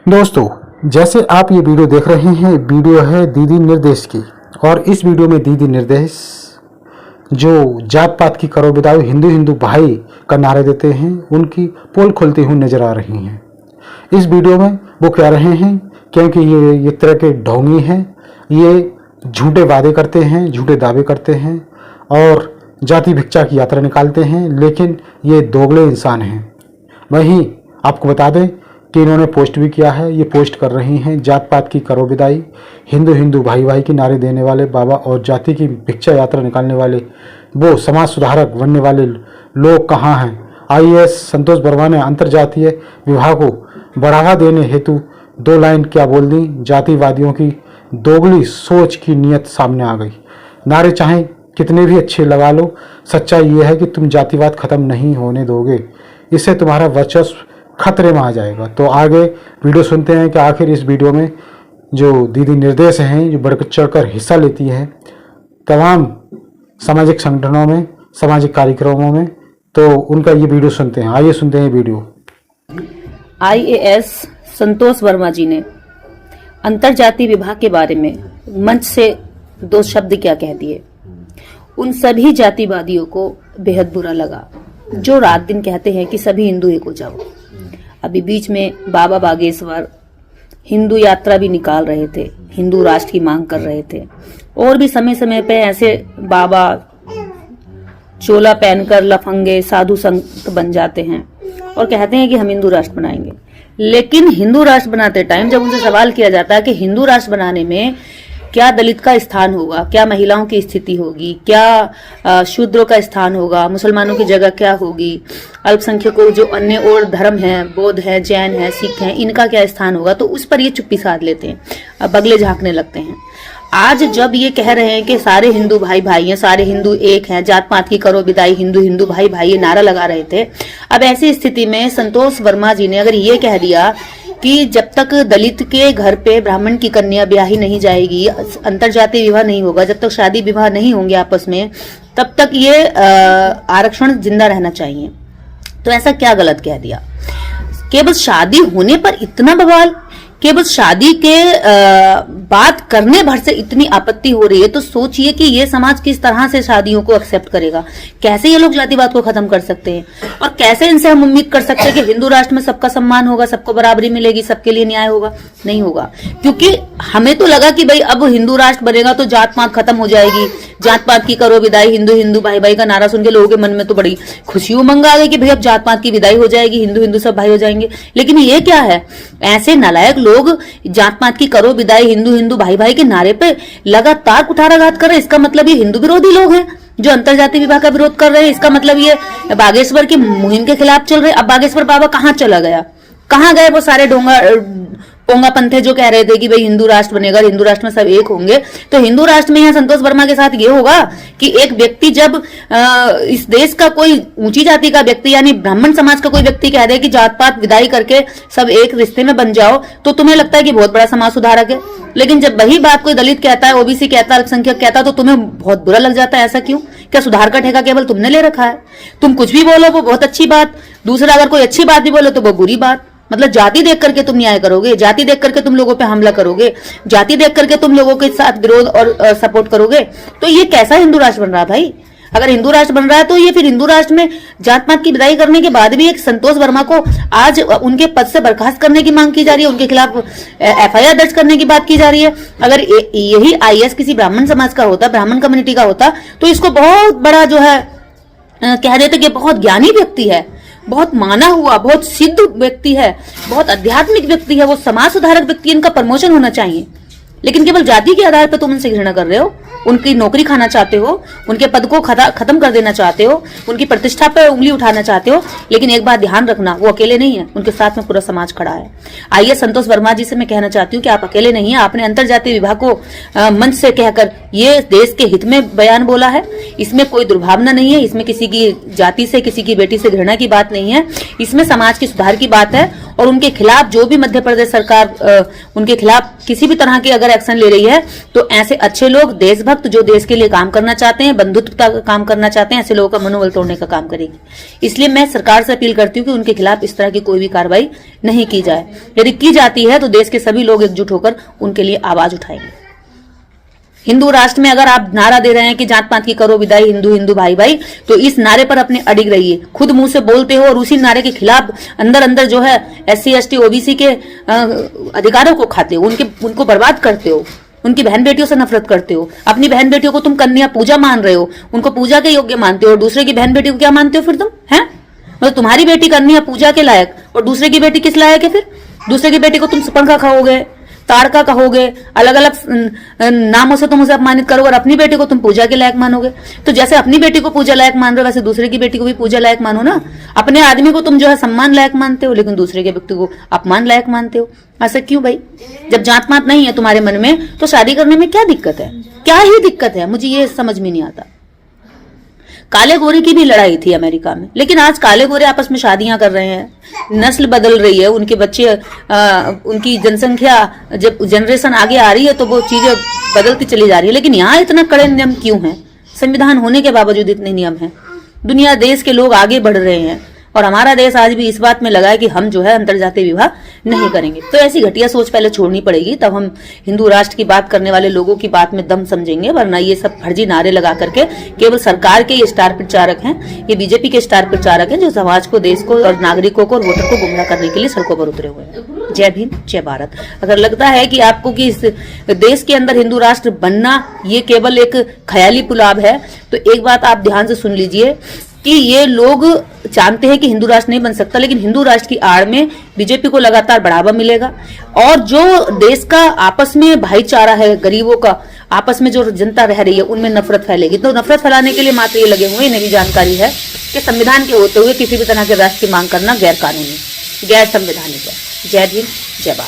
दोस्तों, जैसे आप ये वीडियो देख रहे हैं, वीडियो है दीदी निर्देश की। और इस वीडियो में दीदी निर्देश जो जात पात की करो बिदाई हिंदू हिंदू भाई का नारे देते हैं, उनकी पोल खोलती हुई नजर आ रही हैं। इस वीडियो में वो कह रहे हैं क्योंकि ये तरह के ढोंगी हैं, ये झूठे वादे करते हैं, झूठे दावे करते हैं और जाति भिक्षा की यात्रा निकालते हैं, लेकिन ये दोगले इंसान हैं। वहीं आपको बता दें कि इन्होंने पोस्ट भी किया है। ये पोस्ट कर रही हैं जात पात की करो विदाई, हिंदू हिंदू भाई भाई की नारे देने वाले बाबा और जाति की भिक्षा यात्रा निकालने वाले वो समाज सुधारक बनने वाले लोग कहाँ हैं। आईएएस संतोष वर्मा ने अंतर्जातीय विवाह को बढ़ावा देने हेतु 2 लाइन क्या बोल दी। जातिवादियों की दोगली सोच की नीयत सामने आ गई। नारे चाहे कितने भी अच्छे लगा लो, सच्चाई ये है कि तुम जातिवाद खत्म नहीं होने दोगे, इससे तुम्हारा वर्चस्व खतरे में आ जाएगा। तो आगे वीडियो सुनते हैं कि आखिर इस वीडियो में जो दीदी निर्देश हैं, जो बढ़ चढ़कर हिस्सा लेती है तमाम सामाजिक संगठनों में, सामाजिक कार्यक्रमों में, तो उनका ये वीडियो सुनते हैं। आइए सुनते हैं वीडियो। आईएएस संतोष वर्मा जी ने अंतरजातीय विवाह के बारे में मंच से 2 शब्द क्या कह दिए। उन सभी जातिवादियों को बेहद बुरा लगा जो रात दिन कहते हैं कि सभी हिंदू एक हो जाओ। अभी बीच में बाबा बागेश्वर हिंदू यात्रा भी निकाल रहे थे, हिंदू राष्ट्र की मांग कर रहे थे, और भी समय समय पे ऐसे बाबा चोला पहनकर लफंगे साधु संत बन जाते हैं और कहते हैं कि हम हिंदू राष्ट्र बनाएंगे। लेकिन हिंदू राष्ट्र बनाते टाइम जब उनसे सवाल किया जाता है कि हिंदू राष्ट्र बनाने में क्या दलित का स्थान होगा, क्या महिलाओं की स्थिति होगी, क्या शूद्रों का स्थान होगा, मुसलमानों की जगह क्या होगी, अल्पसंख्यकों जो अन्य और धर्म हैं, बौद्ध हैं, जैन हैं, सिख हैं, इनका क्या स्थान होगा, तो उस पर ये चुप्पी साध लेते हैं, बगले झांकने लगते हैं। आज जब ये कह रहे हैं कि सारे हिंदू भाई भाई हैं, सारे हिंदू एक हैं, जात पात की करो विदाई, हिंदू हिंदू भाई भाई, ये नारा लगा रहे थे। अब ऐसी स्थिति में संतोष वर्मा जी ने अगर ये कह दिया कि जब तक दलित के घर पे ब्राह्मण की कन्या ब्याही नहीं जाएगी, अंतरजातीय विवाह नहीं होगा, जब तक शादी विवाह नहीं होंगे आपस में, तब तक ये आरक्षण जिंदा रहना चाहिए। तो ऐसा क्या गलत कह दिया? केवल शादी होने पर इतना बवाल, केवल शादी के बात करने भर से इतनी आपत्ति हो रही है, तो सोचिए कि ये समाज किस तरह से शादियों को एक्सेप्ट करेगा। कैसे ये लोग जातिवाद को खत्म कर सकते हैं और कैसे इनसे हम उम्मीद कर सकते हैं कि हिंदू राष्ट्र में सबका सम्मान होगा, सबको बराबरी मिलेगी, सबके लिए न्याय होगा? नहीं होगा। क्योंकि हमें तो लगा कि भाई अब हिंदू राष्ट्र बनेगा तो जात पात खत्म हो जाएगी, जात पात की करो विदाई, हिंदू हिंदू भाई भाई का नारा सुन के लोगों के मन में तो बड़ी खुशी उमंग आ गई कि भाई अब जात पात की विदाई हो जाएगी, हिंदू हिंदू सब भाई हो जाएंगे। लेकिन ये क्या है? ऐसे नालायक लोग जात पात की करो विदाई, हिंदू हिंदू भाई भाई के नारे पे लगातार कुठाराघात कर रहे हैं। इसका मतलब ये हिंदू विरोधी लोग हैं जो अंतरजातीय विवाह का विरोध कर रहे हैं। इसका मतलब ये बागेश्वर की मुहिम के खिलाफ चल रहे हैं। अब बागेश्वर बाबा कहाँ चला गया? कहाँ गए वो सारे पोंगा पंथे जो कह रहे थे कि भाई हिंदू राष्ट्र बनेगा, हिंदू राष्ट्र में सब एक होंगे? तो हिंदू राष्ट्र में यहाँ संतोष वर्मा के साथ ये होगा कि एक व्यक्ति जब इस देश का कोई ऊंची जाति का व्यक्ति यानी ब्राह्मण समाज का कोई व्यक्ति कह दे कि जात पात विदाई करके सब एक रिश्ते में बन जाओ, तो तुम्हें लगता है कि बहुत बड़ा समाज सुधारक है। लेकिन जब वही बात कोई दलित कहता है, ओबीसी कहता है, अल्पसंख्यक कहता है, तो तुम्हें बहुत बुरा लग जाता है। ऐसा क्यों? क्या सुधार का ठेका केवल तुमने ले रखा है? तुम कुछ भी बोलो वो बहुत अच्छी बात, दूसरा अगर कोई अच्छी बात भी बोलो तो वो बुरी बात। मतलब जाति देख करके तुम न्याय करोगे, जाति देख करके तुम लोगों पे हमला करोगे, जाति देख करके तुम लोगों के साथ विरोध और सपोर्ट करोगे। तो ये कैसा हिंदू राष्ट्र बन रहा है भाई? अगर हिंदू राष्ट्र बन रहा है तो ये फिर हिंदू राष्ट्र में जात पात की विदाई करने के बाद भी एक संतोष वर्मा को आज उनके पद से बर्खास्त करने की मांग की जा रही है, उनके खिलाफ एफआईआर दर्ज करने की बात की जा रही है। अगर यही आईएएस किसी ब्राह्मण समाज का होता, ब्राह्मण कम्युनिटी का होता, तो इसको बहुत बड़ा जो है कह देते कि बहुत ज्ञानी व्यक्ति है, बहुत माना हुआ, बहुत सिद्ध व्यक्ति है, बहुत आध्यात्मिक व्यक्ति है, वो समाज सुधारक व्यक्ति, इनका प्रमोशन होना चाहिए। लेकिन केवल जाति के आधार पर तुम उनसे घृणा कर रहे हो, उनकी नौकरी खाना चाहते हो, उनके पद को खत्म कर देना चाहते हो, उनकी प्रतिष्ठा पर उंगली उठाना चाहते हो। लेकिन एक बात ध्यान रखना, वो अकेले नहीं है, उनके साथ में पूरा समाज खड़ा है। आइए संतोष वर्मा जी से मैं कहना चाहती हूँ कि आप अकेले नहीं है। आपने अंतरजातीय विवाह को मंच से कहकर ये देश के हित में बयान बोला है। इसमें कोई दुर्भावना नहीं है, इसमें किसी की जाति से, किसी की बेटी से घृणा की बात नहीं है, इसमें समाज के सुधार की बात है। और उनके खिलाफ जो भी मध्य प्रदेश सरकार उनके खिलाफ किसी भी तरह की अगर एक्शन ले रही है तो ऐसे अच्छे लोग, देशभक्त, जो देश के लिए काम करना चाहते हैं, बंधुत्वता का काम करना चाहते हैं, ऐसे लोगों का मनोबल तोड़ने का काम करेगी। इसलिए मैं सरकार से अपील करती हूँ कि उनके खिलाफ इस तरह की कोई भी कार्रवाई नहीं की जाए। यदि की जाती है तो देश के सभी लोग एकजुट होकर उनके लिए आवाज उठाएंगे। हिंदू राष्ट्र में अगर आप नारा दे रहे हैं कि जात पात की करो विदाई, हिंदू हिंदू भाई भाई, तो इस नारे पर अपने अडिग रहिए। खुद मुंह से बोलते हो और उसी नारे के खिलाफ अंदर अंदर जो है SC ST OBC के अधिकारों को खाते हो, उनको बर्बाद करते हो, उनकी बहन बेटियों से नफरत करते हो। अपनी बहन बेटियों को तुम कन्या पूजा मान रहे हो, उनको पूजा के योग्य मानते हो, और दूसरे की बहन बेटी को क्या मानते हो फिर तुम? हैं? मतलब तुम्हारी बेटी कन्या पूजा के लायक और दूसरे की बेटी किस लायक है? फिर दूसरे की बेटी को तुम सुपंखा खाओगे, ताड़का कहोगे, अलग अलग नामों से तुम उसे अपमानित करोगे, और अपनी बेटी को तुम पूजा के लायक मानोगे। तो जैसे अपनी बेटी को पूजा लायक मान रहे हो, वैसे दूसरे की बेटी को भी पूजा लायक मानो ना। अपने आदमी को तुम जो है सम्मान लायक मानते हो, लेकिन दूसरे के व्यक्ति को अपमान लायक मानते हो। ऐसा क्यों भाई? जब जात पात नहीं है तुम्हारे मन में तो शादी करने में क्या दिक्कत है? क्या ही दिक्कत है? मुझे ये समझ में नहीं आता। काले गोरे की भी लड़ाई थी अमेरिका में, लेकिन आज काले गोरे आपस में शादियां कर रहे हैं, नस्ल बदल रही है, उनके बच्चे उनकी जनसंख्या, जब जनरेशन आगे आ रही है तो वो चीजें बदलती चली जा रही है। लेकिन यहाँ इतना कड़े नियम क्यों हैं? संविधान होने के बावजूद इतने नियम हैं। दुनिया देश के लोग आगे बढ़ रहे हैं और हमारा देश आज भी इस बात में लगा है कि हम जो है अंतरजातीय विवाह नहीं करेंगे। तो ऐसी घटिया सोच पहले छोड़नी पड़ेगी, तब हम हिंदू राष्ट्र की बात करने वाले लोगों की बात में दम समझेंगे। वरना ये सब फर्जी नारे लगा करके केवल सरकार के ये स्टार प्रचारक हैं, ये बीजेपी के स्टार प्रचारक हैं, जो समाज को, देश को और नागरिकों को और वोटर को गुमराह करने के लिए सड़कों पर उतरे हुए हैं। जय भीम, जय भारत। अगर लगता है कि आपको कि इस देश के अंदर हिंदू राष्ट्र बनना ये केवल एक ख्याली पुलाव है, तो एक बात आप ध्यान से सुन लीजिए कि ये लोग जानते हैं कि हिंदू राष्ट्र नहीं बन सकता, लेकिन हिंदू राष्ट्र की आड़ में बीजेपी को लगातार बढ़ावा मिलेगा। और जो देश का आपस में भाईचारा है, गरीबों का आपस में जो जनता रह रही है, उनमें नफरत फैलेगी। तो नफरत फैलाने के लिए मात्र ये लगे हुए, इन्हें भी जानकारी है कि संविधान के होते हुए किसी भी तरह के राष्ट्र की मांग करना गैर कानूनी, गैर संवैधानिक है। जय भीम, जय भारत।